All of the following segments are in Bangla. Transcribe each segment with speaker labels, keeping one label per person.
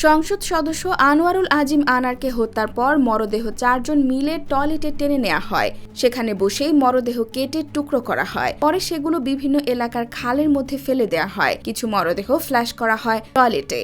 Speaker 1: সংসদ সদস্য আনোয়ারুল আজিম আনারকে হত্যার পর মরদেহ 4 জন মিলে টয়লেটে টেনে নেওয়া হয়। সেখানে বসেই মরদেহ কেটে টুকরো করা হয়। পরে সেগুলো বিভিন্ন এলাকার খালের মধ্যে ফেলে দেওয়া হয়। কিছু মরদেহ ফ্ল্যাশ করা হয় টয়লেটে।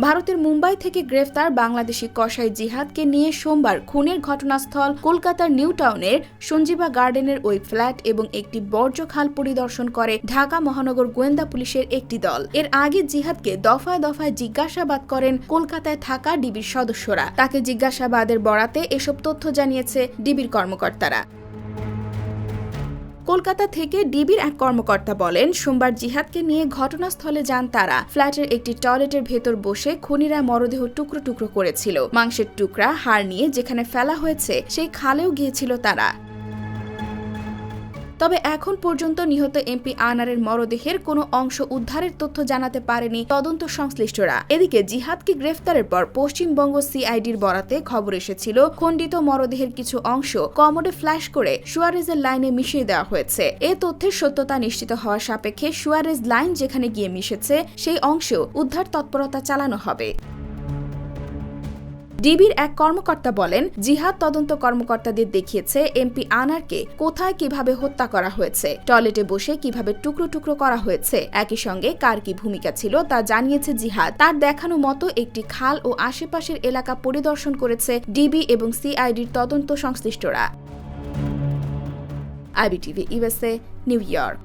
Speaker 1: ভারতের মুম্বাই থেকে গ্রেফতার বাংলাদেশি কসাই জিহাদকে নিয়ে সোমবার খুনের ঘটনাস্থল কলকাতার নিউ টাউনের সঞ্জীবা গার্ডেনের ওই ফ্ল্যাট এবং একটি বর্জ্য খাল পরিদর্শন করে ঢাকা মহানগর গোয়েন্দা পুলিশের একটি দল। এর আগে জিহাদকে দফায় দফায় জিজ্ঞাসাবাদ করেন কলকাতায় থাকা ডিবির সদস্যরা। তাকে জিজ্ঞাসাবাদের বরাতে এসব তথ্য জানিয়েছে ডিবির কর্মকর্তারা। কলকাতা থেকে ডিবির এক কর্মকর্তা বলেন, সোমবার জিহাদকে নিয়ে ঘটনাস্থলে যান তারা। ফ্ল্যাটের একটি টয়লেটের ভেতর বসে খুনিরা মরদেহ টুকরো টুকরো করেছিল। মাংসের টুকরা হাড় নিয়ে যেখানে ফেলা হয়েছে সেই খালেও গিয়েছিল তারা। তবে এখন পর্যন্ত নিহত এমপি আনারের মরদেহের কোনো অংশ উদ্ধারের তথ্য জানাতে পারেনি তদন্ত সংশ্লিষ্টরা। এদিকে জিহাদকে গ্রেফতারের পর পশ্চিমবঙ্গ সিআইডির বরাতে খবর এসেছিল খণ্ডিত মরদেহের কিছু অংশ কমোডে ফ্ল্যাশ করে সুয়ারেজের লাইনে মিশিয়ে দেওয়া হয়েছে। এ তথ্যের সত্যতা নিশ্চিত হওয়ার সাপেক্ষে সুয়ারেজ লাইন যেখানে গিয়ে মিশেছে সেই অংশেও উদ্ধার তৎপরতা চালানো হবে। ডিবির এক কর্মকর্তা বলেন, জিহাদ তদন্ত কর্মকর্তাদের দেখিয়েছে এমপি আনারকে কোথায় কিভাবে হত্যা করা হয়েছে, টয়লেটে বসে কিভাবে টুকরো টুকরো করা হয়েছে, একই সঙ্গে কার কি ভূমিকা ছিল তা জানিয়েছে জিহাদ। তার দেখানো মতো একটি খাল ও আশেপাশের এলাকা পরিদর্শন করেছে ডিবি এবং সিআইডির তদন্ত সংশ্লিষ্টরা। IBTV USA, new York.